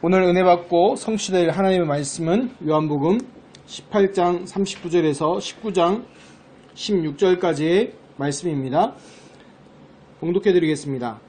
오늘 은혜 받고 성취될 하나님의 말씀은 요한복음 18장 39절에서 19장 16절까지의 말씀입니다. 봉독해 드리겠습니다.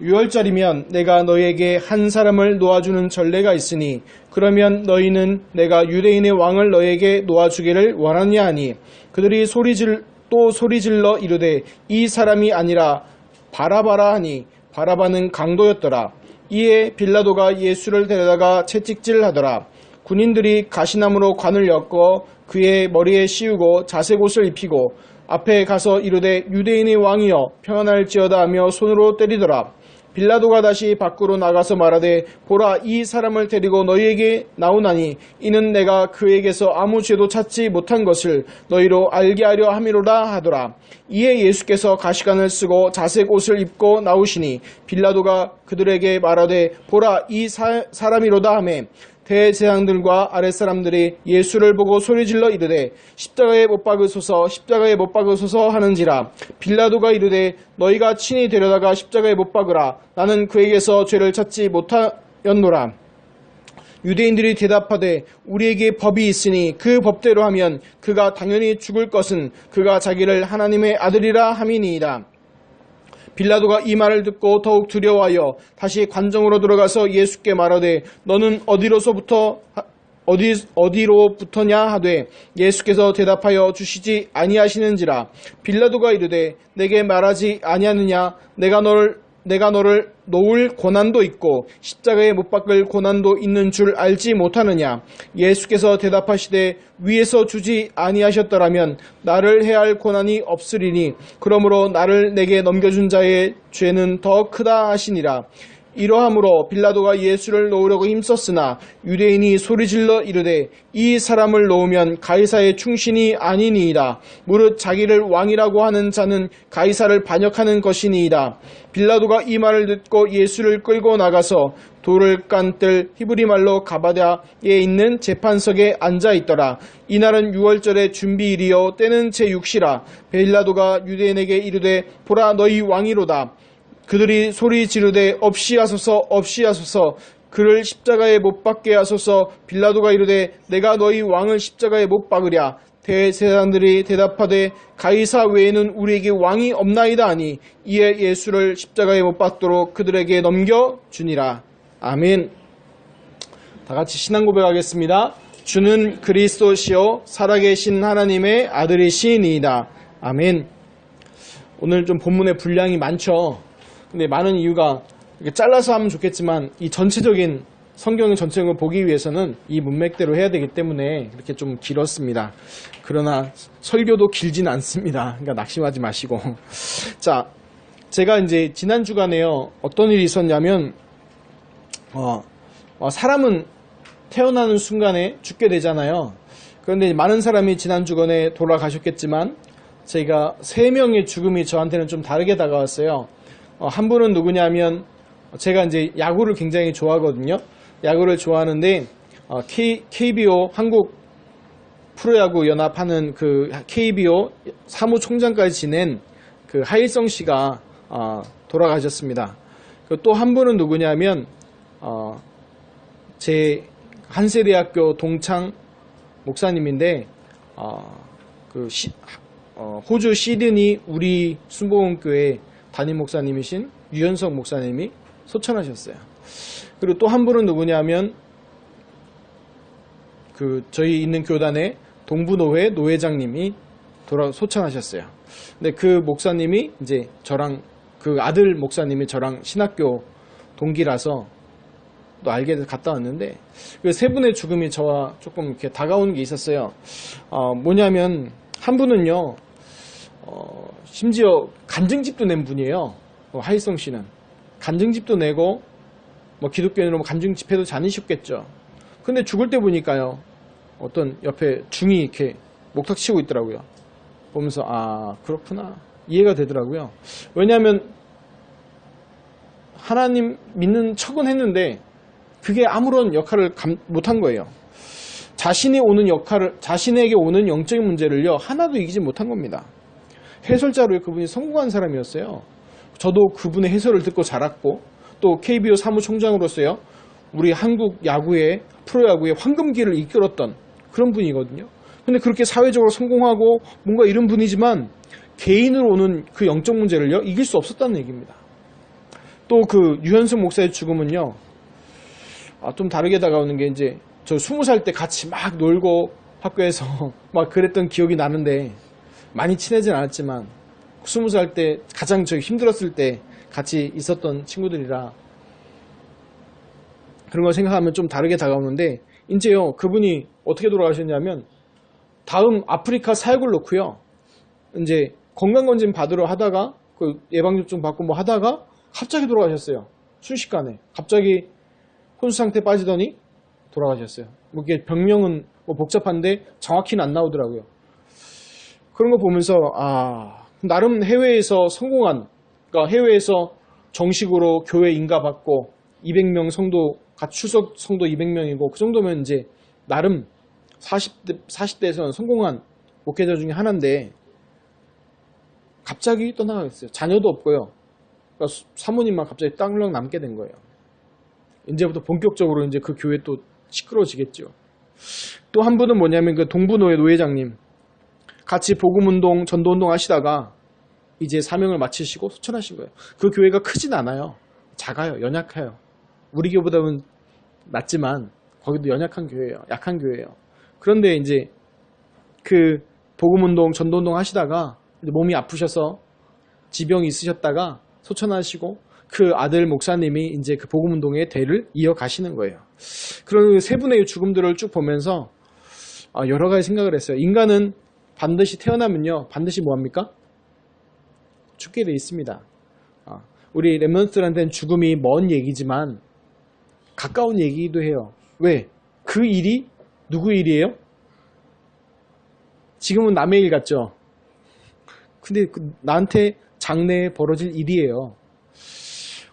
6월절이면 내가 너희에게 한 사람을 놓아주는 전례가 있으니 그러면 너희는 내가 유대인의 왕을 너희에게 놓아주기를 원하냐 하니 그들이 소리질러 이르되 이 사람이 아니라 바라바라 하니 바라바는 강도였더라. 이에 빌라도가 예수를 데려다가 채찍질하더라. 군인들이 가시나무로 관을 엮어 그의 머리에 씌우고 자색옷을 입히고 앞에 가서 이르되 유대인의 왕이여 평안할지어다 하며 손으로 때리더라. 빌라도가 다시 밖으로 나가서 말하되 보라 이 사람을 데리고 너희에게 나오나니 이는 내가 그에게서 아무 죄도 찾지 못한 것을 너희로 알게 하려 함이로다 하더라. 이에 예수께서 가시관을 쓰고 자색 옷을 입고 나오시니 빌라도가 그들에게 말하되 보라 이 사람이로다 하매 대제사장들과 아랫사람들이 예수를 보고 소리질러 이르되 십자가에 못 박으소서 십자가에 못 박으소서 하는지라. 빌라도가 이르되 너희가 친히 데려다가 십자가에 못 박으라. 나는 그에게서 죄를 찾지 못하였노라. 유대인들이 대답하되 우리에게 법이 있으니 그 법대로 하면 그가 당연히 죽을 것은 그가 자기를 하나님의 아들이라 함이니이다. 빌라도가 이 말을 듣고 더욱 두려워하여 다시 관정으로 들어가서 예수께 말하되 너는 어디로부터냐 하되 예수께서 대답하여 주시지 아니하시는지라. 빌라도가 이르되 내게 말하지 아니하느냐 내가 너를 놓을 고난도 있고 십자가에 못 박을 고난도 있는 줄 알지 못하느냐. 예수께서 대답하시되 위에서 주지 아니하셨더라면 나를 해할 고난이 없으리니 그러므로 나를 내게 넘겨준 자의 죄는 더 크다 하시니라. 이러함으로 빌라도가 예수를 놓으려고 힘썼으나 유대인이 소리질러 이르되 이 사람을 놓으면 가이사의 충신이 아니니이다. 무릇 자기를 왕이라고 하는 자는 가이사를 반역하는 것이니이다. 빌라도가 이 말을 듣고 예수를 끌고 나가서 돌을 깐 뜰 히브리 말로 가바다에 있는 재판석에 앉아 있더라. 이날은 6월절의 준비일이요 때는 제6시라. 빌라도가 유대인에게 이르되 보라 너희 왕이로다. 그들이 소리 지르되 없이 하소서 그를 십자가에 못 박게 하소서. 빌라도가 이르되 내가 너희 왕을 십자가에 못 박으랴. 대제사장들이 대답하되 가이사 외에는 우리에게 왕이 없나이다 하니 이에 예수를 십자가에 못 박도록 그들에게 넘겨주니라. 아멘. 다같이 신앙 고백하겠습니다. 주는 그리스도시요 살아계신 하나님의 아들이시니이다. 아멘. 오늘 좀 본문의 분량이 많죠. 근데 많은 이유가 잘라서 하면 좋겠지만 이 전체적인 성경 전체적으로 보기 위해서는 이 문맥대로 해야 되기 때문에 이렇게 좀 길었습니다. 그러나 설교도 길진 않습니다. 그러니까 낙심하지 마시고. 자, 제가 이제 지난 주간에요 어떤 일이 있었냐면 사람은 태어나는 순간에 죽게 되잖아요. 그런데 많은 사람이 지난 주간에 돌아가셨겠지만 저희가 3명의 죽음이 저한테는 좀 다르게 다가왔어요. 한 분은 누구냐면 제가 이제 야구를 굉장히 좋아하거든요. 야구를 좋아하는데 KBO 한국 프로야구 연합하는 그 KBO 사무총장까지 지낸 그 하일성 씨가 돌아가셨습니다. 또 한 분은 누구냐면 제 한세대학교 동창 목사님인데 호주 시드니 우리 순복음교회 담임 목사님이신 유현석 목사님이 소천하셨어요. 그리고 또 한 분은 누구냐면 저희 있는 교단의 동부노회 노회장님이 소천하셨어요. 근데 그 목사님이 이제 저랑 그 아들 목사님이 저랑 신학교 동기라서 또 알게 돼서 갔다 왔는데 그 세 분의 죽음이 저와 조금 이렇게 다가오는 게 있었어요. 뭐냐면 한 분은요. 심지어 간증집도 낸 분이에요. 하일성 씨는 간증집도 내고 기독교인으로 간증집회도 다니셨겠죠. 근데 죽을 때 보니까요 어떤 옆에 중이 이렇게 목탁 치고 있더라고요. 보면서 그렇구나 이해가 되더라고요. 왜냐하면 하나님 믿는 척은 했는데 그게 아무런 역할을 못한 거예요. 자신에게 오는 영적인 문제를요 하나도 이기지 못한 겁니다. 해설자로 그분이 성공한 사람이었어요. 저도 그분의 해설을 듣고 자랐고 또 KBO 사무총장으로서요 우리 한국 야구의 프로야구의 황금기를 이끌었던 그런 분이거든요. 근데 그렇게 사회적으로 성공하고 뭔가 이런 분이지만 개인으로 오는 그 영적 문제를요 이길 수 없었다는 얘기입니다. 또 그 유현승 목사의 죽음은요 좀 다르게 다가오는 게 이제 저 20살 때 같이 막 놀고 학교에서 막 그랬던 기억이 나는데 많이 친해진 않았지만 20살 때 가장 저 힘들었을 때 같이 있었던 친구들이라 그런 걸 생각하면 좀 다르게 다가오는데 이제요 그분이 어떻게 돌아가셨냐면 다음 아프리카 사역을 놓고요 이제 건강검진 받으러 하다가 그 예방접종 받고 뭐 하다가 갑자기 돌아가셨어요. 순식간에 갑자기 혼수 상태 빠지더니 돌아가셨어요. 뭐 이게 병명은 뭐 복잡한데 정확히는 안 나오더라고요. 그런 거 보면서 나름 해외에서 성공한, 그러니까 해외에서 정식으로 교회 인가받고 200명 성도 출석 성도 200명이고 그 정도면 이제 나름 40대에서는 성공한 목회자 중에 하나인데 갑자기 떠나가겠어요. 자녀도 없고요. 그러니까 사모님만 갑자기 땅을랑 남게 된 거예요. 이제부터 본격적으로 이제 그 교회 또 시끄러워지겠죠. 또 한 분은 뭐냐면 그 동부노회 노회장님 같이 복음운동 전도운동 하시다가 이제 사명을 마치시고 소천하신 거예요. 그 교회가 크진 않아요. 작아요. 연약해요. 우리 교회보다는 낫지만 거기도 연약한 교회예요. 약한 교회예요. 그런데 이제 그 복음운동 전도운동 하시다가 몸이 아프셔서 지병이 있으셨다가 소천하시고 그 아들 목사님이 이제 그 복음운동의 대를 이어가시는 거예요. 그런 세 분의 죽음들을 쭉 보면서 여러 가지 생각을 했어요. 인간은 반드시 태어나면요 반드시 뭐합니까? 죽게 돼 있습니다. 우리 랩런트들한테는 죽음이 먼 얘기지만 가까운 얘기기도 해요. 왜? 그 일이 누구 일이에요? 지금은 남의 일 같죠? 근데 나한테 장래에 벌어질 일이에요.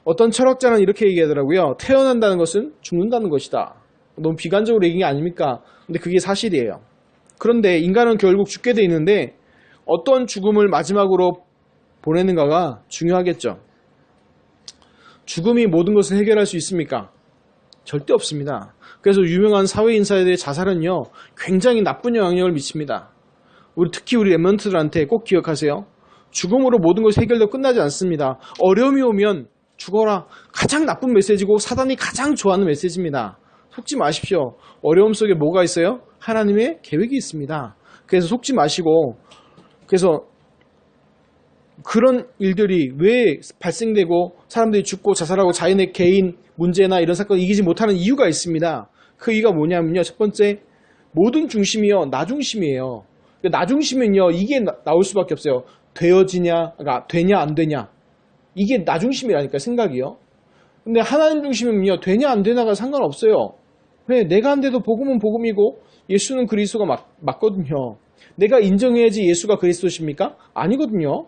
어떤 철학자는 이렇게 얘기하더라고요. 태어난다는 것은 죽는다는 것이다. 너무 비관적으로 얘기한 게 아닙니까? 근데 그게 사실이에요. 그런데 인간은 결국 죽게 돼 있는데 어떤 죽음을 마지막으로 보내는가가 중요하겠죠. 죽음이 모든 것을 해결할 수 있습니까? 절대 없습니다. 그래서 유명한 사회인사들의 자살은요 굉장히 나쁜 영향력을 미칩니다. 특히 우리 랩런트들한테 꼭 기억하세요. 죽음으로 모든 것이 해결되고 끝나지 않습니다. 어려움이 오면 죽어라. 가장 나쁜 메시지고 사단이 가장 좋아하는 메시지입니다. 속지 마십시오. 어려움 속에 뭐가 있어요? 하나님의 계획이 있습니다. 그래서 속지 마시고 그래서 그런 일들이 왜 발생되고 사람들이 죽고 자살하고 자신의 개인 문제나 이런 사건을 이기지 못하는 이유가 있습니다. 그 이유가 뭐냐면요. 첫 번째 모든 중심이요 나 중심이에요. 나 중심은요 이게 나올 수밖에 없어요. 되어지냐, 그러니까 되냐 안 되냐 이게 나 중심이라니까 생각이요. 근데 하나님 중심은요 되냐 안 되냐가 상관없어요. 왜? 내가 한 데도 복음은 복음이고 예수는 그리스도가 맞거든요. 내가 인정해야지 예수가 그리스도십니까? 아니거든요.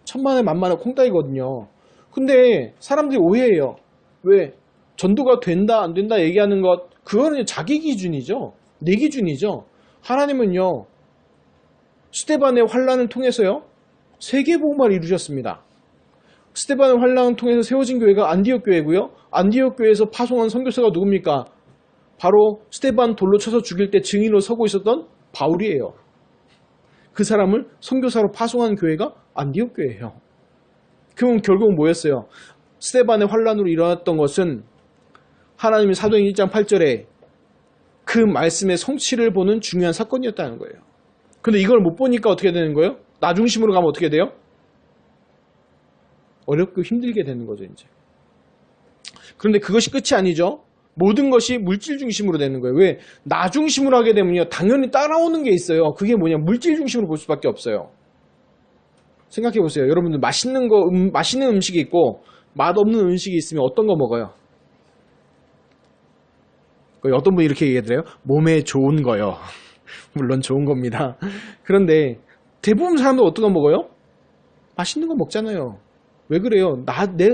천만에 만만의 콩따이거든요. 근데 사람들이 오해해요. 왜? 전도가 된다 안 된다 얘기하는 것 그거는 자기 기준이죠. 내 기준이죠. 하나님은요 스데반의 환란을 통해서요 세계복음화를 이루셨습니다. 스데반의 환란을 통해서 세워진 교회가 안디옥 교회고요. 안디옥 교회에서 파송한 선교사가 누굽니까? 바로 스데반 돌로 쳐서 죽일 때 증인으로 서고 있었던 바울이에요. 그 사람을 선교사로 파송한 교회가 안디옥 교회예요. 그럼 결국은 뭐였어요? 스데반의 환란으로 일어났던 것은 하나님의 사도행 1장 8절에 그 말씀의 성취를 보는 중요한 사건이었다는 거예요. 근데 이걸 못 보니까 어떻게 되는 거예요? 나 중심으로 가면 어떻게 돼요? 어렵고 힘들게 되는 거죠, 이제. 그런데 그것이 끝이 아니죠. 모든 것이 물질 중심으로 되는 거예요. 왜? 나 중심으로 하게 되면요. 당연히 따라오는 게 있어요. 그게 뭐냐? 물질 중심으로 볼 수밖에 없어요. 생각해 보세요. 여러분들 맛있는 음식이 있고 맛없는 음식이 있으면 어떤 거 먹어요? 어떤 분이 이렇게 얘기하더래요. 몸에 좋은 거요. 물론 좋은 겁니다. 그런데 대부분 사람들 어떤 거 먹어요? 맛있는 거 먹잖아요. 왜 그래요?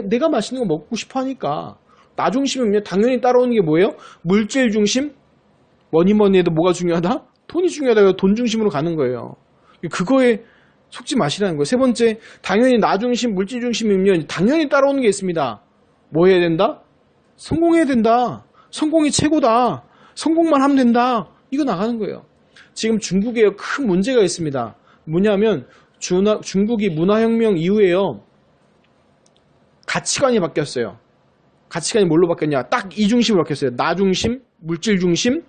내가 맛있는 거 먹고 싶어 하니까. 나 중심이면 당연히 따라오는 게 뭐예요? 물질 중심? 뭐니 해도 뭐가 중요하다? 돈이 중요하다. 돈 중심으로 가는 거예요. 그거에 속지 마시라는 거예요. 세 번째, 당연히 나 중심, 물질 중심이면 당연히 따라오는 게 있습니다. 뭐 해야 된다? 성공해야 된다. 성공이 최고다. 성공만 하면 된다. 이거 나가는 거예요. 지금 중국에 큰 문제가 있습니다. 뭐냐면 중국이 문화혁명 이후에요. 가치관이 바뀌었어요. 가치관이 뭘로 바뀌었냐? 딱 이 중심으로 바뀌었어요. 나 중심, 물질 중심,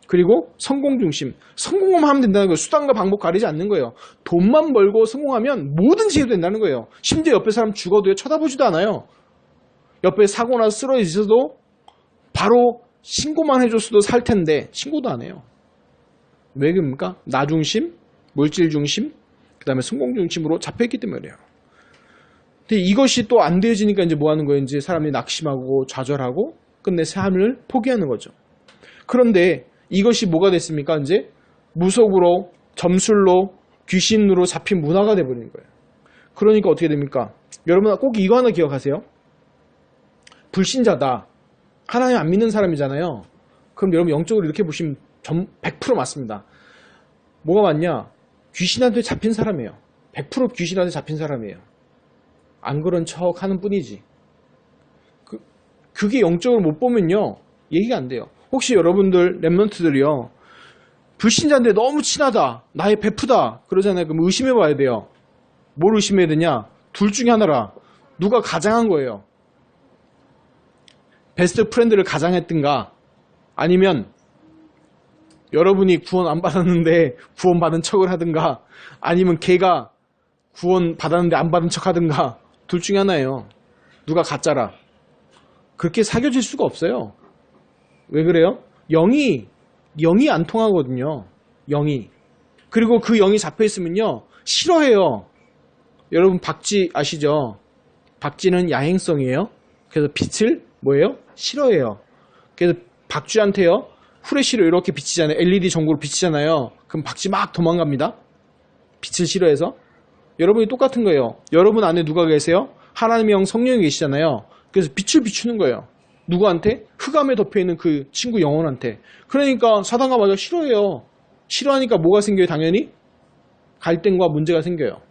그리고 성공 중심. 성공만 하면 된다는 거예요. 수단과 방법 가리지 않는 거예요. 돈만 벌고 성공하면 뭐든지 해도 된다는 거예요. 심지어 옆에 사람 죽어도 쳐다보지도 않아요. 옆에 사고 나서 쓰러지셔도 바로 신고만 해줬어도 살 텐데 신고도 안 해요. 왜 그럽니까? 나 중심, 물질 중심, 그 다음에 성공 중심으로 잡혀있기 때문이에요. 근데 이것이 또 안 되어지니까 이제 뭐 하는 거예요? 이제 사람이 낙심하고 좌절하고 끝내 삶을 포기하는 거죠. 그런데 이것이 뭐가 됐습니까? 이제 무속으로, 점술로, 귀신으로 잡힌 문화가 돼버리는 거예요. 그러니까 어떻게 됩니까? 여러분 꼭 이거 하나 기억하세요. 불신자다. 하나님 안 믿는 사람이잖아요. 그럼 여러분 영적으로 이렇게 보시면 100% 맞습니다. 뭐가 맞냐? 귀신한테 잡힌 사람이에요. 100% 귀신한테 잡힌 사람이에요. 안 그런 척 하는 뿐이지. 그게 영적으로 못 보면요. 얘기가 안 돼요. 혹시 여러분들 랩런트들이요. 불신자인데 너무 친하다. 나의 베프다. 그러잖아요. 그럼 의심해 봐야 돼요. 뭘 의심해야 되냐? 둘 중에 하나라. 누가 가장한 거예요. 베스트 프렌드를 가장했든가 아니면 여러분이 구원 안 받았는데 구원 받은 척을 하든가 아니면 걔가 구원 받았는데 안 받은 척 하든가 둘 중에 하나예요. 누가 가짜라. 그렇게 사귀어질 수가 없어요. 왜 그래요? 영이 안 통하거든요. 영이. 그리고 그 영이 잡혀있으면요. 싫어해요. 여러분 박쥐 아시죠? 박쥐는 야행성이에요. 그래서 빛을 뭐예요? 싫어해요. 그래서 박쥐한테요. 후레쉬로 이렇게 비치잖아요. LED 전구로 비치잖아요. 그럼 박쥐 막 도망갑니다. 빛을 싫어해서. 여러분이 똑같은 거예요. 여러분 안에 누가 계세요? 하나님의 영 성령이 계시잖아요. 그래서 빛을 비추는 거예요. 누구한테? 흑암에 덮여있는 그 친구 영혼한테. 그러니까 사단과 마귀가 싫어해요. 싫어하니까 뭐가 생겨요? 당연히 갈등과 문제가 생겨요.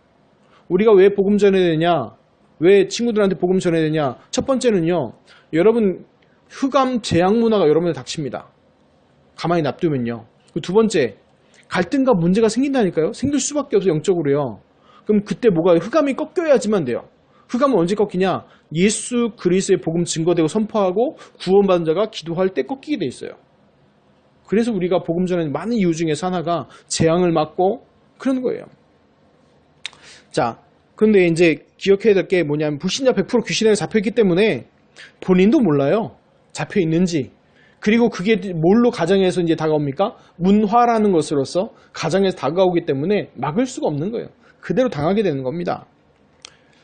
우리가 왜 복음 전해야 되냐? 왜 친구들한테 복음 전해야 되냐? 첫 번째는요. 여러분 흑암 재앙 문화가 여러분한테 닥칩니다. 가만히 놔두면요. 두 번째, 갈등과 문제가 생긴다니까요. 생길 수밖에 없어요. 영적으로요. 그럼 그때 뭐가 흑암이 꺾여야지만 돼요. 흑암은 언제 꺾이냐? 예수 그리스도의 복음 증거되고 선포하고 구원받은 자가 기도할 때 꺾이게 돼 있어요. 그래서 우리가 복음 전하는 많은 이유 중에서 하나가 재앙을 막고 그러는 거예요. 자, 그런데 이제 기억해야 될 게 뭐냐면 불신자 100% 귀신에 잡혀있기 때문에 본인도 몰라요. 잡혀있는지. 그리고 그게 뭘로 가정에서 이제 다가옵니까? 문화라는 것으로서 가정에서 다가오기 때문에 막을 수가 없는 거예요. 그대로 당하게 되는 겁니다.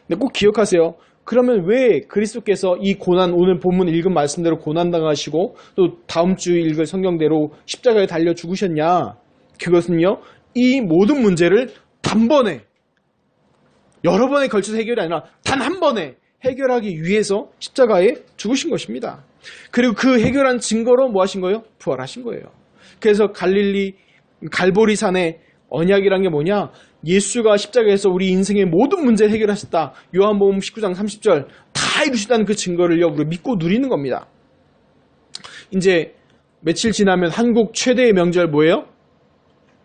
근데 꼭 기억하세요. 그러면 왜 그리스도께서 이 고난, 오늘 본문 읽은 말씀대로 고난당하시고 또 다음 주 읽을 성경대로 십자가에 달려 죽으셨냐? 그것은요, 이 모든 문제를 단번에, 여러 번에 걸쳐서 해결이 아니라 단 한 번에 해결하기 위해서 십자가에 죽으신 것입니다. 그리고 그 해결한 증거로 뭐 하신 거예요? 부활하신 거예요. 그래서 갈보리산의 언약이란 게 뭐냐? 예수가 십자가에서 우리 인생의 모든 문제를 해결하셨다. 요한복음 19장 30절 다 이루시다는 그 증거를요, 우리 믿고 누리는 겁니다. 이제 며칠 지나면 한국 최대의 명절 뭐예요?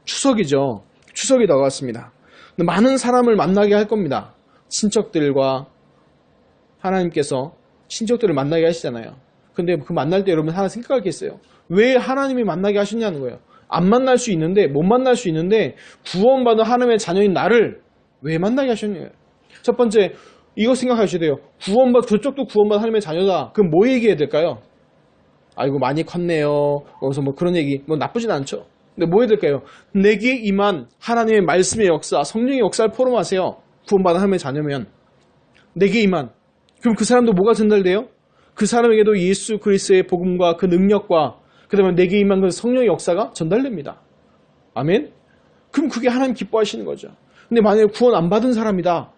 추석이죠. 추석이 다가왔습니다. 많은 사람을 만나게 할 겁니다. 친척들과 하나님께서 친척들을 만나게 하시잖아요. 근데 그 만날 때 여러분 하나 생각할 게 있어요. 왜 하나님이 만나게 하셨냐는 거예요. 안 만날 수 있는데, 못 만날 수 있는데 구원받은 하나님의 자녀인 나를 왜 만나게 하셨냐고요. 첫 번째, 이거 생각하셔야 돼요. 저쪽도 구원받은 하나님의 자녀다. 그럼 뭐 얘기해야 될까요? 아이고 많이 컸네요. 거기서 뭐 그런 얘기, 뭐 나쁘진 않죠. 근데 뭐 해야 될까요? 내게 임한 하나님의 말씀의 역사, 성령의 역사를 포럼하세요. 구원받은 하나님의 자녀면. 내게 임한. 그럼 그 사람도 뭐가 전달돼요? 그 사람에게도 예수 그리스도의 복음과 그 능력과 그 다음에 내게 임한 그 성령의 역사가 전달됩니다. 아멘? 그럼 그게 하나님 기뻐하시는 거죠. 근데 만약에 구원 안 받은 사람이다.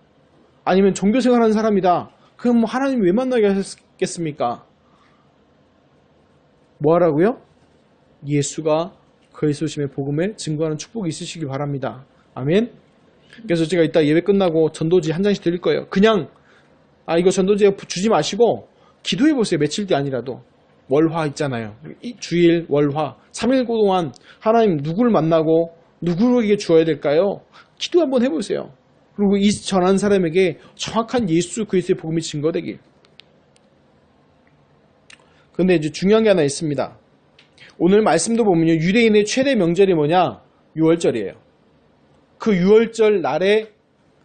아니면 종교생활하는 사람이다. 그럼 뭐 하나님 왜 만나게 하셨겠습니까? 뭐 하라고요? 예수가 그리스도심의 복음에 증거하는 축복이 있으시기 바랍니다. 아멘? 그래서 제가 이따 예배 끝나고 전도지 한 장씩 드릴 거예요. 그냥 이거 전도지 주지 마시고 기도해 보세요. 며칠 뒤 아니라도. 월화 있잖아요. 이 주일, 월화, 3일 동안 하나님 누구를 만나고 누구에게 주어야 될까요? 기도 한번 해보세요. 그리고 이 전한 사람에게 정확한 예수 그리스도의 복음이 증거되길. 그런데 이제 중요한 게 하나 있습니다. 오늘 말씀도 보면요, 유대인의 최대 명절이 뭐냐? 6월절이에요. 그 6월절 날에,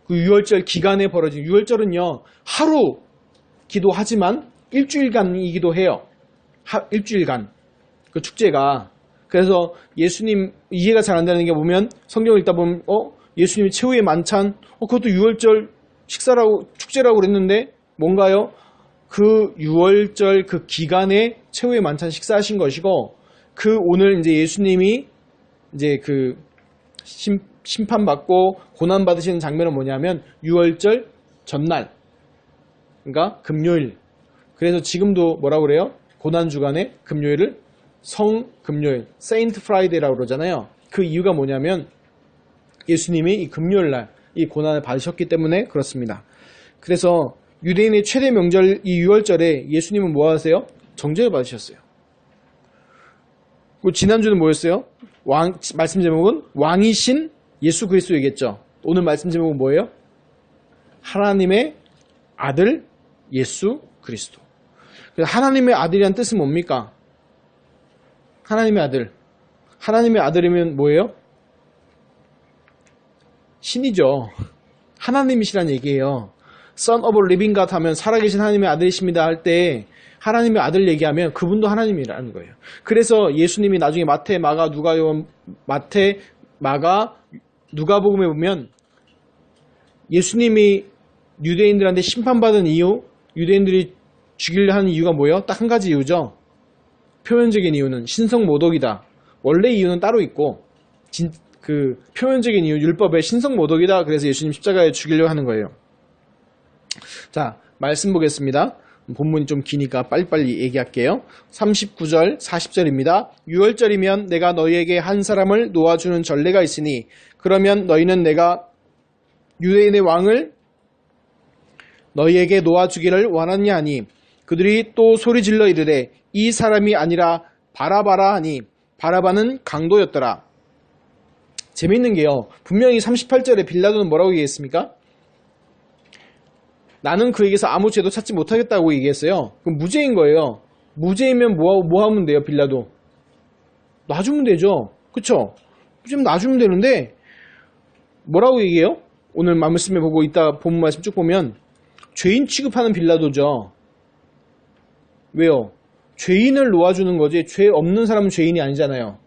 그 6월절 기간에 벌어진 6월절은요, 하루 기도하지만 일주일간이기도 해요. 일주일간. 그 축제가. 그래서 예수님 이해가 잘 안 되는 게 보면 성경을 읽다 보면 예수님이 최후의 만찬 그것도 6월절 식사라고 축제라고 그랬는데 뭔가요? 그 6월절 그 기간에 최후의 만찬 식사하신 것이고 그 오늘 이제 예수님이 이제 그 심판받고 고난 받으시는 장면은 뭐냐면 6월절 전날. 그러니까 금요일. 그래서 지금도 뭐라고 그래요? 고난 주간에 금요일을 성금요일, 세인트 프라이데이라고 그러잖아요. 그 이유가 뭐냐면 예수님이 이 금요일 날 이 고난을 받으셨기 때문에 그렇습니다. 그래서 유대인의 최대 명절 이 6월절에 예수님은 뭐 하세요? 정죄를 받으셨어요. 그리고 지난주는 뭐였어요? 말씀 제목은 왕이신 예수 그리스도이겠죠. 오늘 말씀 제목은 뭐예요? 하나님의 아들 예수 그리스도. 하나님의 아들이란 뜻은 뭡니까? 하나님의 아들. 하나님의 아들이면 뭐예요? 신이죠. 하나님이시란 얘기예요. Son of Living God 하면 살아계신 하나님의 아들이십니다 할 때 하나님의 아들 얘기하면 그분도 하나님이라는 거예요. 그래서 예수님이 나중에 마태, 마가, 누가복음에 보면 예수님이 유대인들한테 심판받은 이유, 유대인들이 죽이려 하는 이유가 뭐예요? 딱 한 가지 이유죠. 표면적인 이유는 신성모독이다. 원래 이유는 따로 있고 그 표면적인 이유, 율법의 신성모독이다. 그래서 예수님 십자가에 죽이려고 하는 거예요. 자, 말씀 보겠습니다. 본문이 좀 기니까 빨리빨리 얘기할게요. 39절, 40절입니다. 6월절이면 내가 너희에게 한 사람을 놓아주는 전례가 있으니 그러면 너희는 내가 유대인의 왕을 너희에게 놓아주기를 원하느냐 하니 그들이 또 소리질러 이르되 이 사람이 아니라 바라바라 하니 바라바는 강도였더라. 재밌는 게요. 분명히 38절에 빌라도는 뭐라고 얘기했습니까? 나는 그에게서 아무 죄도 찾지 못하겠다고 얘기했어요. 그럼 무죄인 거예요. 무죄이면 뭐 하면 돼요, 빌라도? 놔주면 되죠. 그쵸? 좀 놔주면 되는데 뭐라고 얘기해요? 오늘 말씀에 보고 이따 본문 말씀 쭉 보면 죄인 취급하는 빌라도죠. 왜요? 죄인을 놓아주는 거지 죄 없는 사람은 죄인이 아니잖아요.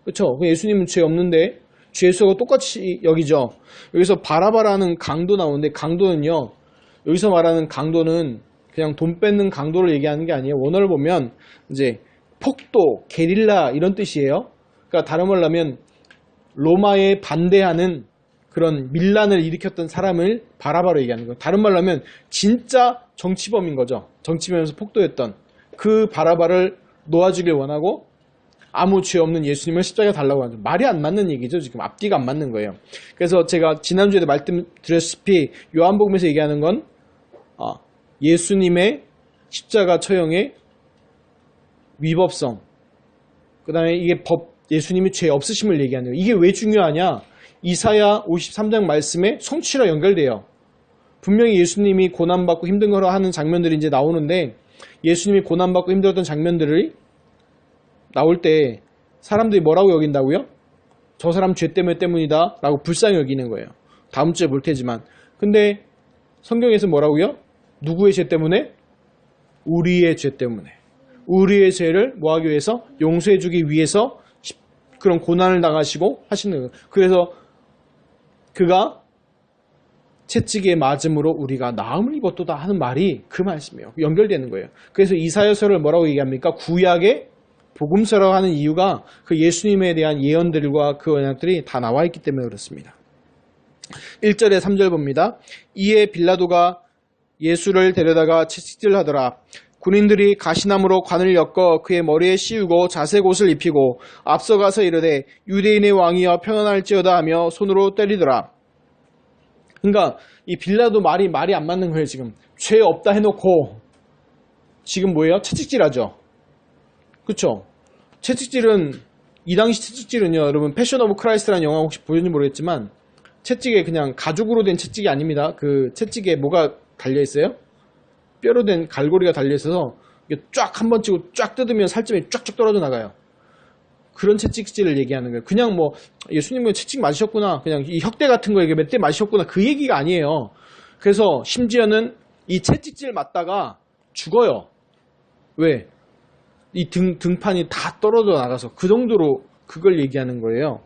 그쵸? 예수님은 죄 없는데 죄수하고 똑같이 여기죠. 여기서 바라바라는 강도 나오는데 강도는요. 여기서 말하는 강도는 그냥 돈 뺏는 강도를 얘기하는 게 아니에요. 원어를 보면 이제 폭도, 게릴라 이런 뜻이에요. 그러니까 다른 말로 하면 로마에 반대하는 그런 밀란을 일으켰던 사람을 바라바로 얘기하는 거예요. 다른 말로 하면 진짜 정치범인 거죠. 정치범에서 폭도했던 그 바라바를 놓아주길 원하고 아무 죄 없는 예수님을 십자가에 달라고 하죠. 말이 안 맞는 얘기죠. 지금 앞뒤가 안 맞는 거예요. 그래서 제가 지난주에도 말씀드렸다시피 요한복음에서 얘기하는 건 예수님의 십자가 처형의 위법성, 그 다음에 이게 예수님이 죄 없으심을 얘기하는 거예요. 이게 왜 중요하냐? 이사야 53장 말씀에 성취랑 연결돼요. 분명히 예수님이 고난받고 힘든 걸 하는 장면들이 이제 나오는데 예수님이 고난받고 힘들었던 장면들이 나올 때 사람들이 뭐라고 여긴다고요? 저 사람 죄 때문이다 라고 불쌍히 여기는 거예요. 다음 주에 볼 테지만. 근데 성경에서 뭐라고요? 누구의 죄 때문에? 우리의 죄 때문에. 우리의 죄를 뭐하기 위해서? 용서해주기 위해서 그런 고난을 당하시고 하시는 거예요. 그래서 그가 채찍에 맞음으로 우리가 나음을 입었도다 하는 말이 그 말씀이에요. 연결되는 거예요. 그래서 이사야서를 뭐라고 얘기합니까? 구약의 복음서라고 하는 이유가 그 예수님에 대한 예언들과 그 언약들이 다 나와 있기 때문에 그렇습니다. 1절에 3절 봅니다. 이에 빌라도가 예수를 데려다가 채찍질하더라. 군인들이 가시나무로 관을 엮어 그의 머리에 씌우고 자색 옷을 입히고 앞서가서 이르되 유대인의 왕이여 평안할지어다 하며 손으로 때리더라. 그러니까 이 빌라도 말이 안 맞는 거예요. 지금 죄 없다 해놓고 지금 뭐예요? 채찍질하죠. 그쵸? 채찍질은, 이 당시 채찍질은요, 여러분, 패션 오브 크라이스트라는 영화 혹시 보셨는지 모르겠지만, 채찍에 그냥 가죽으로 된 채찍이 아닙니다. 그 채찍에 뭐가 달려있어요? 뼈로 된 갈고리가 달려있어서, 이게 쫙 한 번 치고 쫙 뜯으면 살점이 쫙쫙 떨어져 나가요. 그런 채찍질을 얘기하는 거예요. 그냥 뭐, 예수님은 채찍 맞으셨구나. 그냥 이 혁대 같은 거 몇 대 맞으셨구나. 그 얘기가 아니에요. 그래서 심지어는 이 채찍질 맞다가 죽어요. 왜? 이 등판이 다 떨어져 나가서 그 정도로 그걸 얘기하는 거예요.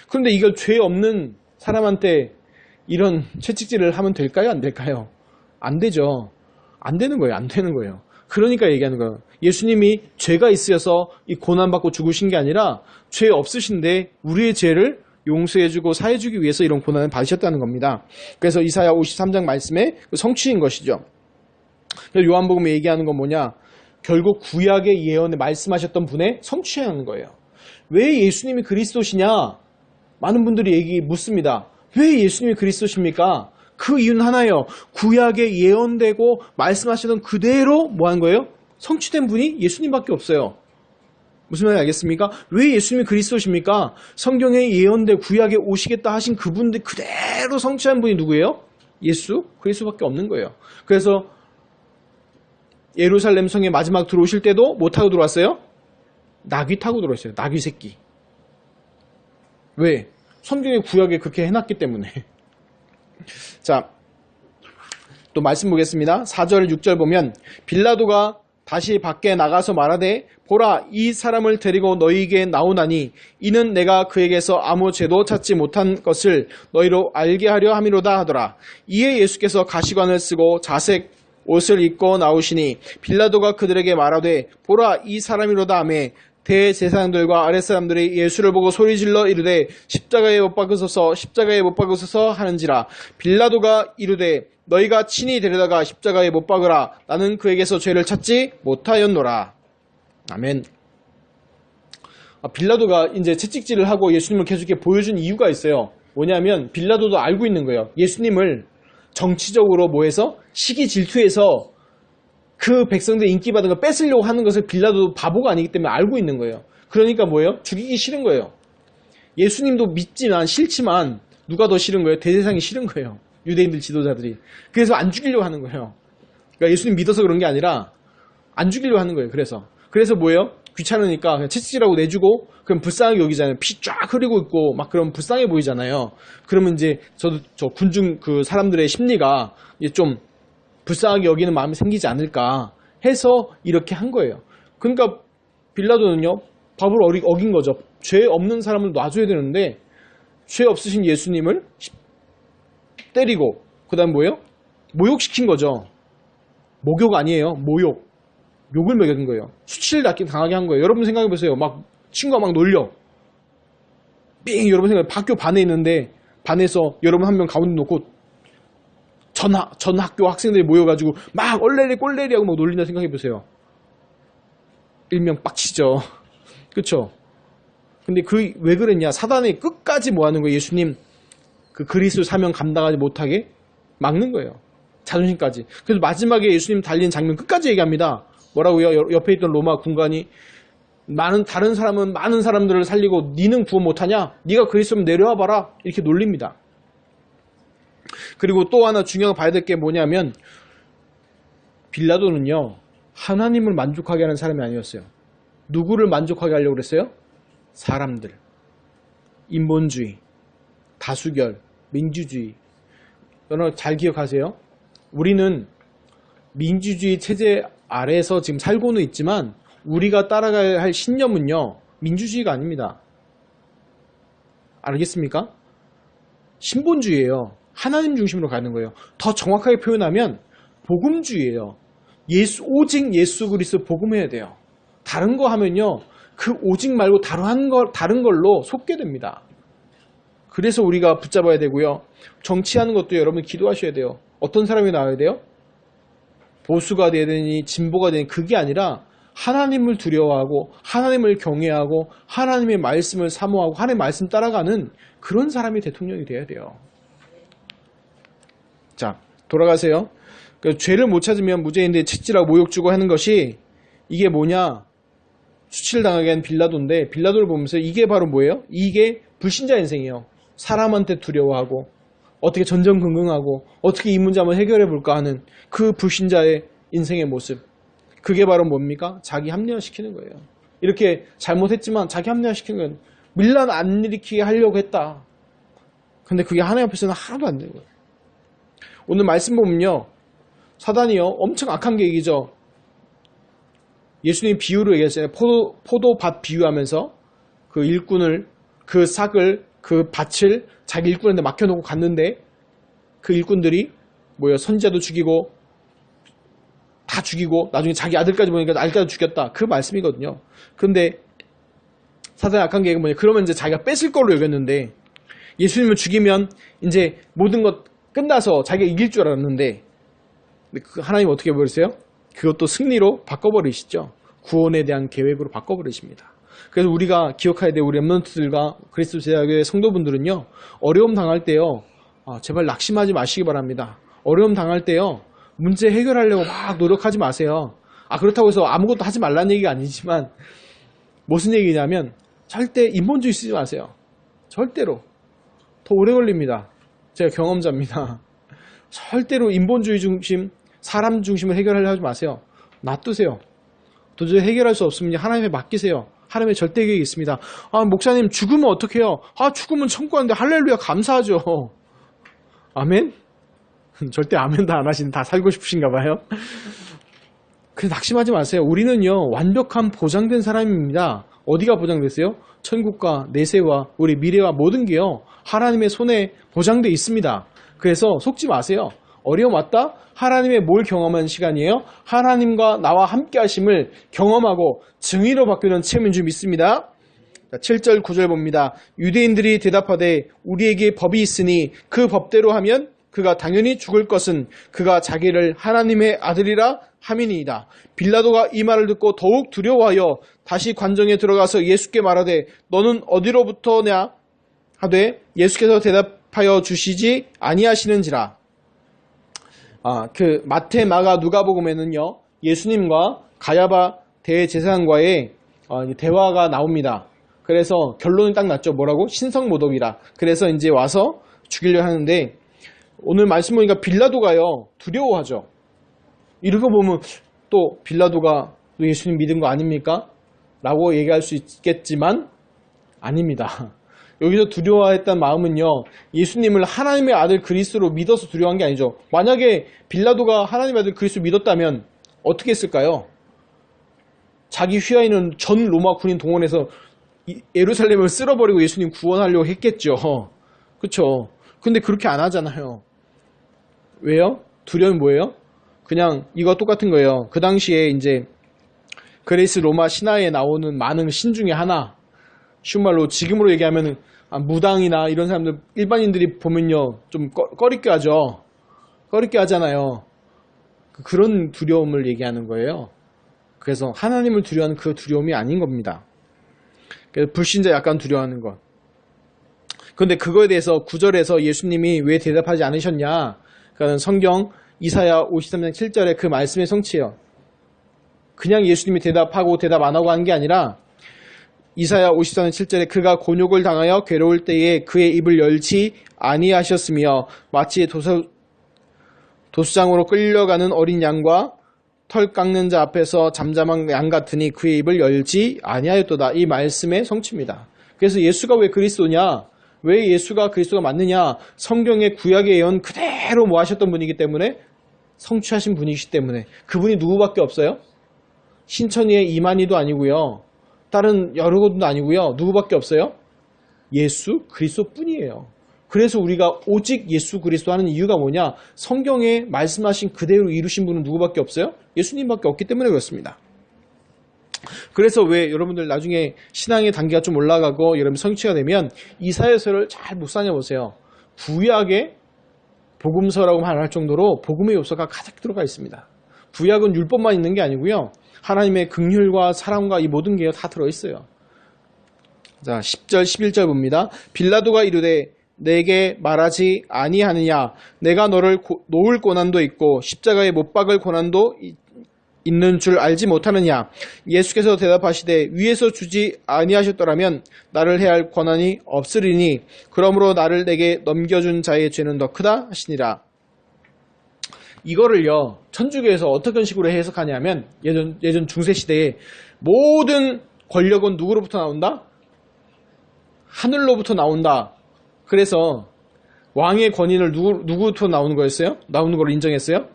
그런데 이걸 죄 없는 사람한테 이런 채찍질을 하면 될까요? 안 될까요? 안 되죠. 안 되는 거예요. 안 되는 거예요. 그러니까 얘기하는 거예요. 예수님이 죄가 있으셔서 이 고난받고 죽으신 게 아니라 죄 없으신데 우리의 죄를 용서해주고 사해주기 위해서 이런 고난을 받으셨다는 겁니다. 그래서 이사야 53장 말씀의 성취인 것이죠. 요한복음에 얘기하는 건 뭐냐? 결국 구약의 예언에 말씀하셨던 분의 성취하는 거예요. 왜 예수님이 그리스도시냐? 많은 분들이 묻습니다. 왜 예수님이 그리스도십니까? 그 이유는 하나예요. 구약에 예언되고 말씀하시던 그대로 뭐 한 거예요? 성취된 분이 예수님밖에 없어요. 무슨 말인지 알겠습니까? 왜 예수님이 그리스도십니까? 성경에 예언돼 구약에 오시겠다 하신 그분들 그대로 성취한 분이 누구예요? 예수? 그리스도밖에 없는 거예요. 그래서 예루살렘 성에 마지막 들어오실 때도 뭐 타고 들어왔어요? 나귀 타고 들어왔어요. 나귀 새끼. 왜? 성경의 구약에 그렇게 해놨기 때문에. 자, 또 말씀 보겠습니다. 4절 6절 보면 빌라도가 다시 밖에 나가서 말하되 보라 이 사람을 데리고 너희에게 나오나니 이는 내가 그에게서 아무 죄도 찾지 못한 것을 너희로 알게 하려 함이로다 하더라. 이에 예수께서 가시관을 쓰고 자색 옷을 입고 나오시니 빌라도가 그들에게 말하되 보라 이 사람이로다 하며 대제사장들과 아랫사람들이 예수를 보고 소리질러 이르되 십자가에 못 박으소서 십자가에 못 박으소서 하는지라. 빌라도가 이르되 너희가 친히 데려다가 십자가에 못 박으라. 나는 그에게서 죄를 찾지 못하였노라. 아멘. 빌라도가 이제 채찍질을 하고 예수님을 계속 이렇게 보여준 이유가 있어요. 뭐냐면 빌라도도 알고 있는 거예요. 예수님을 정치적으로 뭐해서 시기 질투해서 그 백성들 인기 받은 거 뺏으려고 하는 것을 빌라도도 바보가 아니기 때문에 알고 있는 거예요. 그러니까 뭐예요? 죽이기 싫은 거예요. 예수님도 믿지만 싫지만 누가 더 싫은 거예요? 대제사장이 싫은 거예요. 유대인들 지도자들이. 그래서 안 죽이려고 하는 거예요. 그러니까 예수님 믿어서 그런 게 아니라 안 죽이려고 하는 거예요. 그래서 뭐예요? 귀찮으니까 그냥 채찍질하고 내주고 그럼 불쌍하게 여기잖아요. 피 쫙 흐르고 있고 막 그럼 불쌍해 보이잖아요. 그러면 이제 저 군중 그 사람들의 심리가 이제 좀 불쌍하게 여기는 마음이 생기지 않을까 해서 이렇게 한 거예요. 그러니까 빌라도는요 법을 어긴 거죠. 죄 없는 사람을 놔줘야 되는데 죄 없으신 예수님을 때리고 그 다음 뭐예요? 모욕시킨 거죠. 목욕 아니에요. 모욕. 욕을 먹인 거예요. 수치를 당하게 한 거예요. 여러분 생각해보세요. 막 친구가 막 놀려. 삥 여러분 생각해. 학교 반에 있는데 반에서 여러분 한 명 가운데 놓고 전 학교 학생들이 모여가지고 막 얼레리 꼴레리 하고 막 놀린다 생각해보세요. 일명 빡치죠. 그쵸? 근데 왜 그랬냐? 사단이 끝까지 뭐 하는 거예요? 예수님 그 그리스도 사명 감당하지 못하게 막는 거예요. 자존심까지. 그래서 마지막에 예수님 달린 장면 끝까지 얘기합니다. 뭐라고요? 옆에 있던 로마 군관이 다른 사람은 많은 사람들을 살리고 니는 구원 못하냐? 니가 그리스도면 내려와 봐라. 이렇게 놀립니다. 그리고 또 하나 중요한 거 봐야 될 게 뭐냐면 빌라도는요 하나님을 만족하게 하는 사람이 아니었어요. 누구를 만족하게 하려고 그랬어요? 사람들. 인본주의, 다수결, 민주주의. 여러분 잘 기억하세요. 우리는 민주주의 체제 아래에서 지금 살고는 있지만 우리가 따라가야 할 신념은요 민주주의가 아닙니다. 알겠습니까? 신본주의예요. 하나님 중심으로 가는 거예요. 더 정확하게 표현하면 복음주의예요. 오직 예수 그리스도 복음해야 돼요. 다른 거 하면요 그 오직 말고 다른 걸로 속게 됩니다. 그래서 우리가 붙잡아야 되고요. 정치하는 것도 여러분 기도하셔야 돼요. 어떤 사람이 나와야 돼요? 보수가 되느니 진보가 되느니 그게 아니라 하나님을 두려워하고 하나님을 경외하고 하나님의 말씀을 사모하고 하나님의 말씀 따라가는 그런 사람이 대통령이 돼야 돼요. 자, 돌아가세요. 죄를 못 찾으면 무죄인데 채찍질하고 모욕 주고 하는 것이 이게 뭐냐? 수치를 당하게 한 빌라도인데 빌라도를 보면서 이게 바로 뭐예요? 이게 불신자 인생이에요. 사람한테 두려워하고 어떻게 전전긍긍하고 어떻게 이 문제 한번 해결해 볼까 하는 그 불신자의 인생의 모습. 그게 바로 뭡니까? 자기 합리화시키는 거예요. 이렇게 잘못했지만 자기 합리화시키는 건 밀란 안 일으키게 하려고 했다. 근데 그게 하나님 앞에서는 하나도 안 되는 거예요. 오늘 말씀 보면요. 사단이요. 엄청 악한 계획이죠. 예수님 비유로 얘기했잖아요. 포도밭 비유하면서 그 일꾼을, 그 삭을, 그 밭을 자기 일꾼한테 맡겨놓고 갔는데 그 일꾼들이 뭐예요? 선지자도 죽이고 다 죽이고 나중에 자기 아들까지 보니까 아들까지 죽였다. 그 말씀이거든요. 근데 사단의 악한 계획은 뭐냐? 그러면 이제 자기가 뺏을 걸로 여겼는데 예수님을 죽이면 이제 모든 것 끝나서 자기가 이길 줄 알았는데 하나님 어떻게 버리세요? 그것도 승리로 바꿔버리시죠. 구원에 대한 계획으로 바꿔버리십니다. 그래서 우리가 기억해야 될 우리 렘넌트들과 그리스도 제자교회 성도분들은요. 어려움 당할 때요. 제발 낙심하지 마시기 바랍니다. 어려움 당할 때요. 문제 해결하려고 막 노력하지 마세요. 그렇다고 해서 아무것도 하지 말라는 얘기가 아니지만 무슨 얘기냐면 절대 인본주의 쓰지 마세요. 절대로. 더 오래 걸립니다. 제가 경험자입니다. 절대로 인본주의 중심, 사람 중심을 해결하려 하지 마세요. 놔두세요. 도저히 해결할 수 없으면 하나님에 맡기세요. 하나님의 절대 계획이 있습니다. 목사님 죽으면 어떡해요? 죽으면 천국 가는데 할렐루야 감사하죠. 아멘? 절대 아멘 다 안 하시는, 다 살고 싶으신가 봐요. 그래서 낙심하지 마세요. 우리는요 완벽한 보장된 사람입니다. 어디가 보장됐어요? 천국과 내세와 우리 미래와 모든 게요 하나님의 손에 보장돼 있습니다. 그래서 속지 마세요. 어려움 왔다? 하나님의 뭘 경험하는 시간이에요? 하나님과 나와 함께 하심을 경험하고 증인으로 바뀌는 체험인 줄 믿습니다. 7절 9절 봅니다. 유대인들이 대답하되 우리에게 법이 있으니 그 법대로 하면 그가 당연히 죽을 것은 그가 자기를 하나님의 아들이라 함이니이다. 빌라도가 이 말을 듣고 더욱 두려워하여 다시 관정에 들어가서 예수께 말하되 너는 어디로부터냐 하되 예수께서 대답하여 주시지 아니하시는지라. 그 마태, 마가, 누가복음에는요 예수님과 가야바 대제사장과의 대화가 나옵니다. 그래서 결론이 딱 났죠. 뭐라고? 신성모독이라. 그래서 이제 와서 죽이려 하는데 오늘 말씀 보니까 빌라도가요 두려워하죠. 이런 거 보면 또 빌라도가 예수님 믿은 거 아닙니까? 라고 얘기할 수 있겠지만 아닙니다. 여기서 두려워했던 마음은요 예수님을 하나님의 아들 그리스도로 믿어서 두려워한 게 아니죠. 만약에 빌라도가 하나님의 아들 그리스도 믿었다면 어떻게 했을까요? 자기 휘하인은 전 로마 군인 동원해서 예루살렘을 쓸어버리고 예수님 구원하려고 했겠죠. 그쵸? 근데 그렇게 안 하잖아요. 왜요? 두려움이 뭐예요? 그냥 이거 똑같은 거예요. 그 당시에 이제 그리스 로마 신화에 나오는 많은 신 중에 하나, 쉬운 말로 지금으로 얘기하면 무당이나 이런 사람들 일반인들이 보면요 좀 꺼리게 하죠. 꺼리게 하잖아요. 그런 두려움을 얘기하는 거예요. 그래서 하나님을 두려워하는 그 두려움이 아닌 겁니다. 그래서 불신자 약간 두려워하는 것. 그런데 그거에 대해서 9절에서 예수님이 왜 대답하지 않으셨냐? 그러니까 성경 이사야 53장 7절의 그 말씀의 성취예요. 그냥 예수님이 대답하고 대답 안 하고 한 게 아니라 이사야 53장 7절에 그가 곤욕을 당하여 괴로울 때에 그의 입을 열지 아니하셨으며 마치 도수장으로 끌려가는 어린 양과 털 깎는 자 앞에서 잠잠한 양 같으니 그의 입을 열지 아니하였도다. 이 말씀의 성취입니다. 그래서 예수가 왜 그리스도냐? 왜 예수가 그리스도가 맞느냐? 성경의 구약의 예언 그대로 모하셨던 분이기 때문에 성취하신 분이시기 때문에. 그분이 누구밖에 없어요? 신천지의 이만희도 아니고요. 다른 여러 곳도 아니고요. 누구밖에 없어요? 예수 그리스도 뿐이에요. 그래서 우리가 오직 예수 그리스도 하는 이유가 뭐냐? 성경에 말씀하신 그대로 이루신 분은 누구밖에 없어요? 예수님밖에 없기 때문에 그렇습니다. 그래서 왜 여러분들 나중에 신앙의 단계가 좀 올라가고 여러분 성취가 되면 이사야서를 잘 묵상해 보세요. 구약의 복음서라고 말할 정도로 복음의 요소가 가득 들어가 있습니다. 구약은 율법만 있는 게 아니고요. 하나님의 긍휼과 사랑과 이 모든 게 다 들어있어요. 자, 10절 11절 봅니다. 빌라도가 이르되 내게 말하지 아니하느냐? 내가 너를 놓을 고난도 있고 십자가에 못 박을 고난도 있는 줄 알지 못하느냐? 예수께서 대답하시되 위에서 주지 아니하셨더라면 나를 해할 권한이 없으리니 그러므로 나를 내게 넘겨준 자의 죄는 더 크다 하시니라. 이거를요 천주교에서 어떤 식으로 해석하냐면 예전 중세시대에 모든 권력은 누구로부터 나온다? 하늘로부터 나온다. 그래서 왕의 권위를 누구부터 나오는 거였어요? 나오는 걸 인정했어요?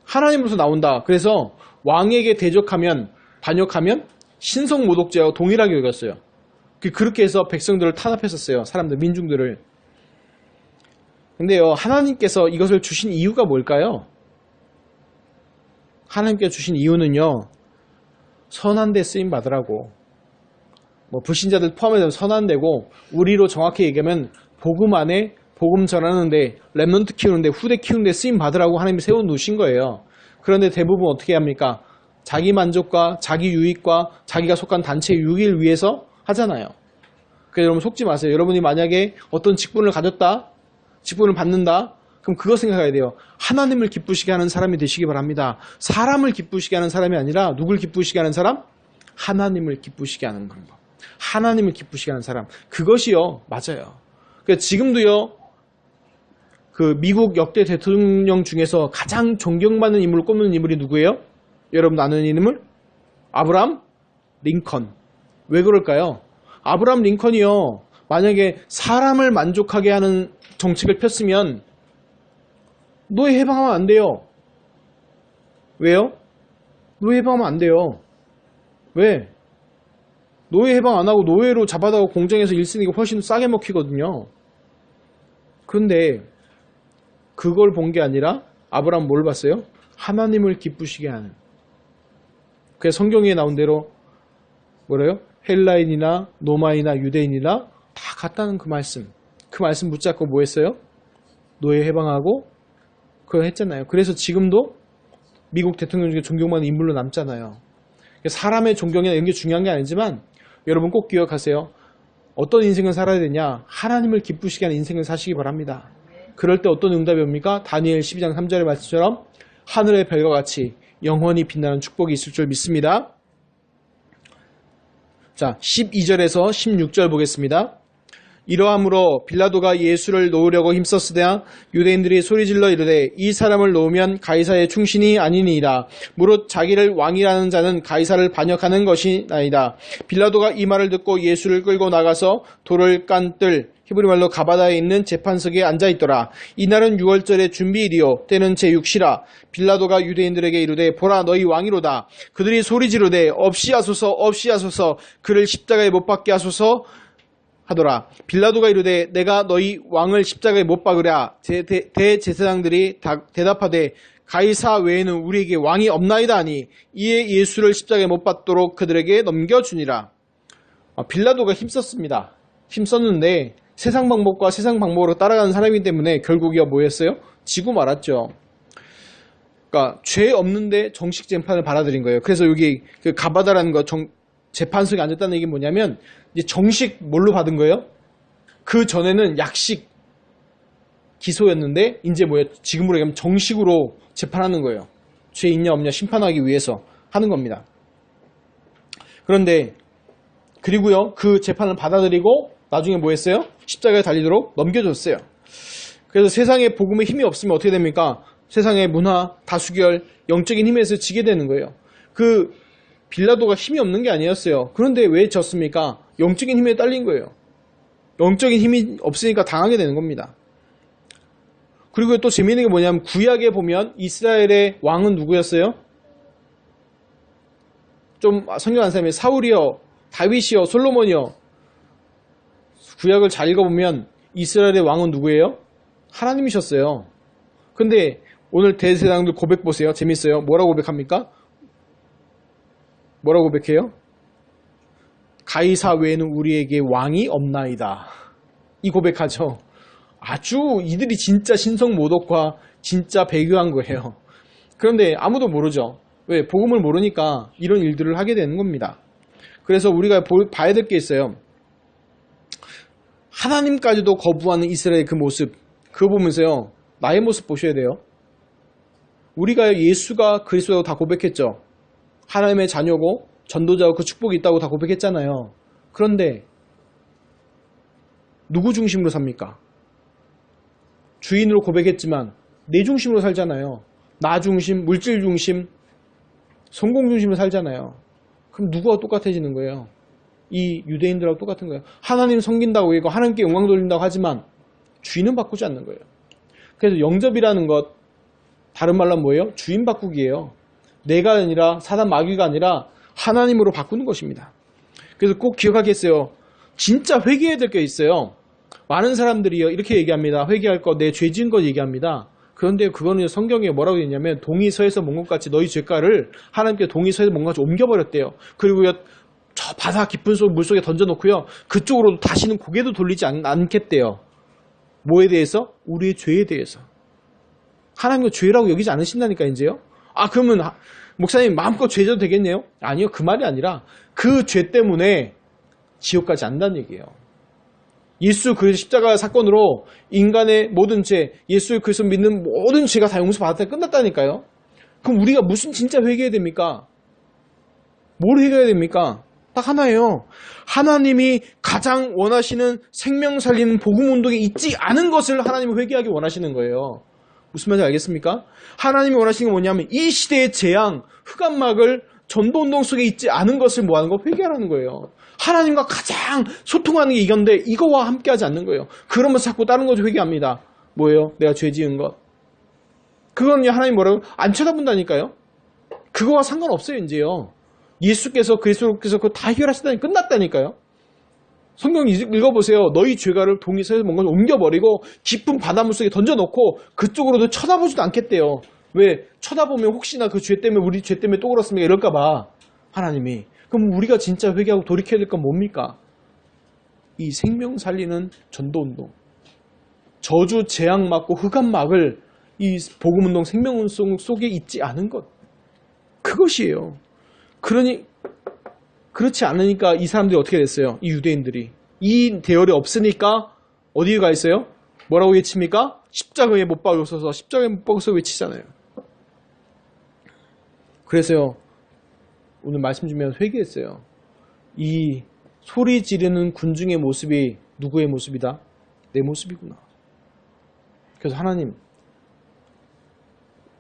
하나님으로서 나온다. 그래서 왕에게 대적하면 반역하면 신성모독죄와 동일하게 여겼어요. 그렇게 해서 백성들을 탄압했었어요. 사람들, 민중들을. 근데요, 하나님께서 이것을 주신 이유가 뭘까요? 하나님께서 주신 이유는요, 선한 데 쓰임 받으라고. 불신자들 포함해서 선한 데고, 우리로 정확히 얘기하면 복음 안에 복음 전하는데, 렘넌트 키우는데, 후대 키우는데 쓰임 받으라고 하나님이 세워놓으신 거예요. 그런데 대부분 어떻게 합니까? 자기 만족과 자기 유익과 자기가 속한 단체의 유익을 위해서 하잖아요. 그래서 여러분 속지 마세요. 여러분이 만약에 어떤 직분을 가졌다, 직분을 받는다, 그럼 그거 생각해야 돼요. 하나님을 기쁘시게 하는 사람이 되시기 바랍니다. 사람을 기쁘시게 하는 사람이 아니라 누굴 기쁘시게 하는 사람? 하나님을 기쁘시게 하는 거. 하나님을 기쁘시게 하는 사람. 그것이요, 맞아요. 그러니까 지금도요, 그 미국 역대 대통령 중에서 가장 존경받는 인물을 꼽는 인물이 누구예요? 여러분 아는 인물? 아브라함 링컨. 왜 그럴까요? 아브라함 링컨이요, 만약에 사람을 만족하게 하는 정책을 폈으면 노예 해방하면 안 돼요. 왜요? 노예 해방하면 안 돼요. 왜? 노예 해방 안 하고 노예로 잡아다가 공장에서 일 쓰는 게 훨씬 싸게 먹히거든요. 그런데 그걸 본 게 아니라 아브라함 뭘 봤어요? 하나님을 기쁘시게 하는. 그래서 성경에 나온 대로 뭐래요? 헬라인이나 노마이나 유대인이나 다 같다는 그 말씀. 그 말씀 붙잡고 뭐 했어요? 노예 해방하고 그거 했잖아요. 그래서 지금도 미국 대통령 중에 존경받는 인물로 남잖아요. 사람의 존경이나 이런 게 중요한 게 아니지만 여러분 꼭 기억하세요. 어떤 인생을 살아야 되냐? 하나님을 기쁘시게 하는 인생을 사시기 바랍니다. 그럴 때 어떤 응답이 옵니까? 다니엘 12장 3절의 말씀처럼 하늘의 별과 같이 영원히 빛나는 축복이 있을 줄 믿습니다. 자, 12절에서 16절 보겠습니다. 이러함으로 빌라도가 예수를 놓으려고 힘썼으되 유대인들이 소리질러 이르되 이 사람을 놓으면 가이사의 충신이 아니니이다. 무릇 자기를 왕이라는 자는 가이사를 반역하는 것이나이다. 빌라도가 이 말을 듣고 예수를 끌고 나가서 돌을 깐 뜰 히브리 말로 가바다에 있는 재판석에 앉아있더라. 이날은 6월절의 준비일이요 때는 제6시라. 빌라도가 유대인들에게 이르되 보라 너희 왕이로다. 그들이 소리지르되 없이 하소서 없이 하소서 그를 십자가에 못 박게 하소서 하더라. 빌라도가 이르되 내가 너희 왕을 십자가에 못 박으랴. 대제사장들이 대답하되 가이사 외에는 우리에게 왕이 없나이다 하니 이에 예수를 십자가에 못 박도록 그들에게 넘겨주니라. 빌라도가 힘썼습니다. 힘썼는데 세상 방법과 세상 방법으로 따라가는 사람이기 때문에 결국이야 뭐였어요? 지고 말았죠. 그러니까 죄 없는데 정식 재판을 받아들인 거예요. 그래서 여기 그 가바다라는 거 재판석에 앉았다는 얘기는 뭐냐면 이제 정식 뭘로 받은 거예요? 그 전에는 약식 기소였는데 이제 뭐예요? 지금으로 얘기하면 정식으로 재판하는 거예요. 죄 있냐 없냐 심판하기 위해서 하는 겁니다. 그런데 그리고요 그 재판을 받아들이고 나중에 뭐 했어요? 십자가에 달리도록 넘겨줬어요. 그래서 세상에 복음에 힘이 없으면 어떻게 됩니까? 세상의 문화, 다수결, 영적인 힘에서 지게 되는 거예요. 그 빌라도가 힘이 없는 게 아니었어요. 그런데 왜 졌습니까? 영적인 힘에 딸린 거예요. 영적인 힘이 없으니까 당하게 되는 겁니다. 그리고 또 재미있는 게 뭐냐면 구약에 보면 이스라엘의 왕은 누구였어요? 좀 성경 안 사람이 사울이요, 다윗이요, 솔로몬이요. 구약을 잘 읽어보면 이스라엘의 왕은 누구예요? 하나님이셨어요. 근데 오늘 대제사장들 고백 보세요. 재밌어요. 뭐라고 고백합니까? 뭐라고 고백해요? 가이사 외에는 우리에게 왕이 없나이다. 이 고백하죠. 아주 이들이 진짜 신성모독과 진짜 배교한 거예요. 그런데 아무도 모르죠. 왜? 복음을 모르니까 이런 일들을 하게 되는 겁니다. 그래서 우리가 봐야 될 게 있어요. 하나님까지도 거부하는 이스라엘의 그 모습, 그거 보면서요 나의 모습 보셔야 돼요. 우리가 예수가 그리스도라고 다 고백했죠. 하나님의 자녀고 전도자고 그 축복이 있다고 다 고백했잖아요. 그런데 누구 중심으로 삽니까? 주인으로 고백했지만 내 중심으로 살잖아요. 나 중심, 물질 중심, 성공 중심으로 살잖아요. 그럼 누구와 똑같아지는 거예요? 이 유대인들하고 똑같은 거예요. 하나님 섬긴다고 이거 하나님께 영광 돌린다고 하지만 주인은 바꾸지 않는 거예요. 그래서 영접이라는 것, 다른 말로 뭐예요? 주인 바꾸기예요. 내가 아니라 사단 마귀가 아니라 하나님으로 바꾸는 것입니다. 그래서 꼭 기억하겠어요. 진짜 회개해야 될 게 있어요. 많은 사람들이요 이렇게 얘기합니다. 회개할 거, 내 죄 지은 거 얘기합니다. 그런데 그거는 성경에 뭐라고 했냐면 동이서에서 먼 것 같이 너희 죄가를 하나님께 동이서에서 먼 것 같이 옮겨버렸대요. 그리고요 저 바다 깊은 물속에 던져놓고요 그쪽으로 다시는 고개도 돌리지 않겠대요. 뭐에 대해서? 우리의 죄에 대해서. 하나님과 죄라고 여기지 않으신다니까 이제요. 아 그러면 목사님 마음껏 죄져도 되겠네요? 아니요, 그 말이 아니라 그 죄 때문에 지옥 가지 않는다는 얘기예요. 예수 그리스도 십자가 사건으로 인간의 모든 죄, 예수 그리스도 믿는 모든 죄가 다 용서받았다 끝났다니까요. 그럼 우리가 무슨 진짜 회개해야 됩니까? 뭘 회개해야 됩니까? 딱 하나예요. 하나님이 가장 원하시는 생명 살리는 복음 운동에 있지 않은 것을 하나님은 회개하기 원하시는 거예요. 무슨 말인지 알겠습니까? 하나님이 원하시는 게 뭐냐면 이 시대의 재앙, 흑암막을 전도운동 속에 있지 않은 것을 뭐하는 거? 회개하라는 거예요. 하나님과 가장 소통하는 게 이건데 이거와 함께하지 않는 거예요. 그러면서 자꾸 다른 거 회개합니다. 뭐예요? 내가 죄 지은 것. 그거는 하나님 뭐라고? 안 쳐다본다니까요. 그거와 상관없어요 이제요. 예수께서 그리스도께서 그거 다 해결하시다니 끝났다니까요. 성경 읽어보세요. 너희 죄가를 동이서에서 뭔가 옮겨버리고 깊은 바닷물 속에 던져놓고 그쪽으로도 쳐다보지도 않겠대요. 왜? 쳐다보면 혹시나 그 죄 때문에 우리 죄 때문에 또 그렇습니까? 이럴까봐 하나님이. 그럼 우리가 진짜 회개하고 돌이켜야 될 건 뭡니까? 이 생명 살리는 전도운동. 저주 재앙 막고 흑암 막을 이 복음운동 생명운동 속에 있지 않은 것. 그것이에요. 그렇지 않으니까 이 사람들이 어떻게 됐어요? 이 유대인들이. 이 대열이 없으니까 어디에 가 있어요? 뭐라고 외칩니까? 십자가에 못 박여서 십자가에 못 박여서 외치잖아요. 그래서요. 오늘 말씀 주면 회개했어요. 이 소리 지르는 군중의 모습이 누구의 모습이다? 내 모습이구나. 그래서 하나님,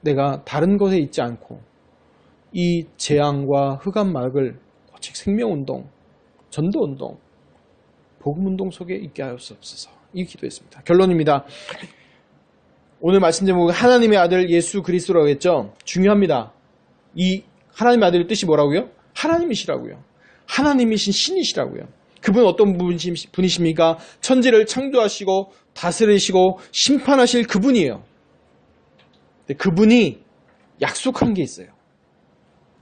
내가 다른 것에 있지 않고 이 재앙과 흑암막을 오직 생명운동, 전도운동, 복음운동 속에 있게 하옵소서. 이 기도했습니다. 결론입니다. 오늘 말씀 제목은 하나님의 아들 예수 그리스도라고 했죠. 중요합니다. 이 하나님의 아들의 뜻이 뭐라고요? 하나님이시라고요. 하나님이신 신이시라고요. 그분은 어떤 분이십니까? 천지를 창조하시고 다스리시고 심판하실 그분이에요. 근데 그분이 약속한 게 있어요.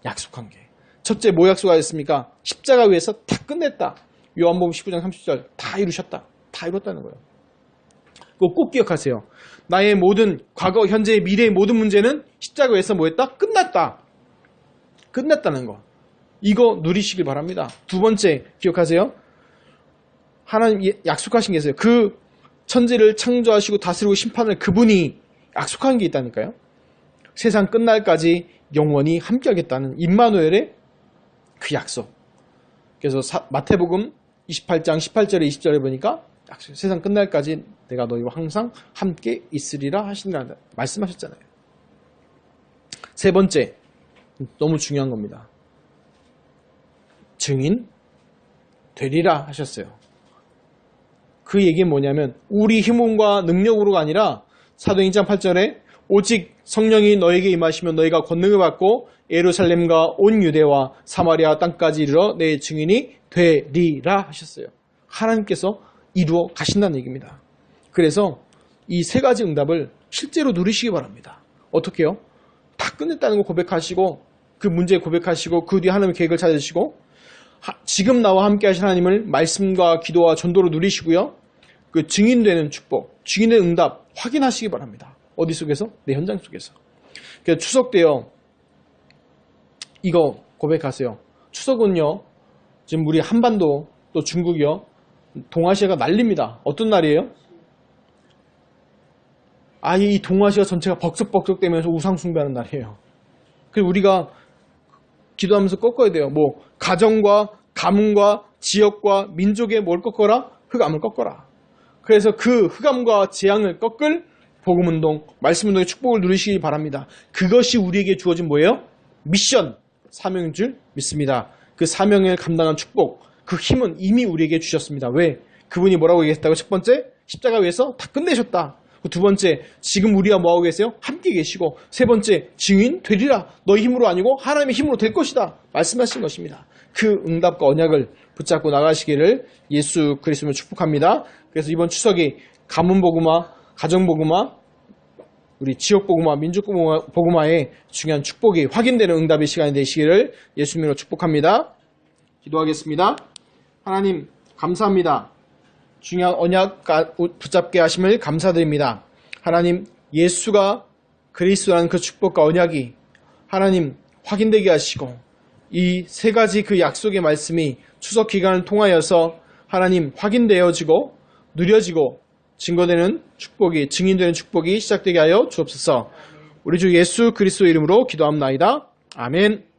약속한 게. 첫째 뭐 약속하셨습니까? 십자가 위에서 다 끝냈다. 요한복음 19장 30절 다 이루셨다. 다 이뤘다는 거예요. 그거 꼭 기억하세요. 나의 모든 과거, 현재, 미래의 모든 문제는 십자가 위에서 뭐 했다? 끝났다. 끝났다는 거. 이거 누리시길 바랍니다. 두 번째 기억하세요. 하나님 약속하신 게 있어요. 그 천지를 창조하시고 다스리고 심판을 그분이 약속한 게 있다니까요. 세상 끝날까지 영원히 함께하겠다는 임마누엘의 그 약속. 그래서 마태복음 28장 18절에 20절에 보니까 약속, 세상 끝날까지 내가 너희와 항상 함께 있으리라 하시니라 말씀하셨잖아요. 세 번째, 너무 중요한 겁니다. 증인 되리라 하셨어요. 그 얘기는 뭐냐면 우리 힘과 능력으로가 아니라 사도행전 8절에 오직 성령이 너에게 임하시면 너희가 권능을 받고 예루살렘과 온 유대와 사마리아 땅까지 이르러 내 증인이 되리라 하셨어요. 하나님께서 이루어 가신다는 얘기입니다. 그래서 이 세 가지 응답을 실제로 누리시기 바랍니다. 어떻게요? 다 끝냈다는 거 고백하시고 그 문제 고백하시고 그 뒤에 하나님의 계획을 찾으시고 지금 나와 함께 하신 하나님을 말씀과 기도와 전도로 누리시고요. 그 증인되는 축복, 증인의 응답 확인하시기 바랍니다. 어디 속에서? 내 현장 속에서. 그래서 추석 때요. 이거 고백하세요. 추석은요. 지금 우리 한반도 또 중국이요. 동아시아가 난립니다. 어떤 날이에요? 아예 이 동아시아 전체가 벅석벅석대면서 우상 숭배하는 날이에요. 그래서 우리가 기도하면서 꺾어야 돼요. 뭐 가정과 가문과 지역과 민족에 뭘 꺾어라? 흑암을 꺾어라. 그래서 그 흑암과 재앙을 꺾을 복음운동, 말씀운동의 축복을 누리시기 바랍니다. 그것이 우리에게 주어진 뭐예요? 미션, 사명인 줄 믿습니다. 그 사명을 감당한 축복, 그 힘은 이미 우리에게 주셨습니다. 왜? 그분이 뭐라고 얘기했다고? 첫 번째, 십자가 위에서 다 끝내셨다. 두 번째, 지금 우리가 뭐하고 계세요? 함께 계시고, 세 번째, 증인 되리라. 너희 힘으로 아니고 하나님의 힘으로 될 것이다. 말씀하신 것입니다. 그 응답과 언약을 붙잡고 나가시기를 예수 그리스도로 축복합니다. 그래서 이번 추석이 가문복음화, 가정복음화, 우리 지역복음화, 민족복음화의 중요한 축복이 확인되는 응답의 시간이 되시기를 예수님으로 축복합니다. 기도하겠습니다. 하나님 감사합니다. 중요한 언약 붙잡게 하심을 감사드립니다. 하나님 예수가 그리스도라는 그 축복과 언약이 하나님 확인되게 하시고 이 세 가지 그 약속의 말씀이 추석 기간을 통하여서 하나님 확인되어지고 누려지고 증거되는 축복이 증인되는 축복이 시작되게 하여 주옵소서. 우리 주 예수 그리스도 이름으로 기도합나이다. 아멘.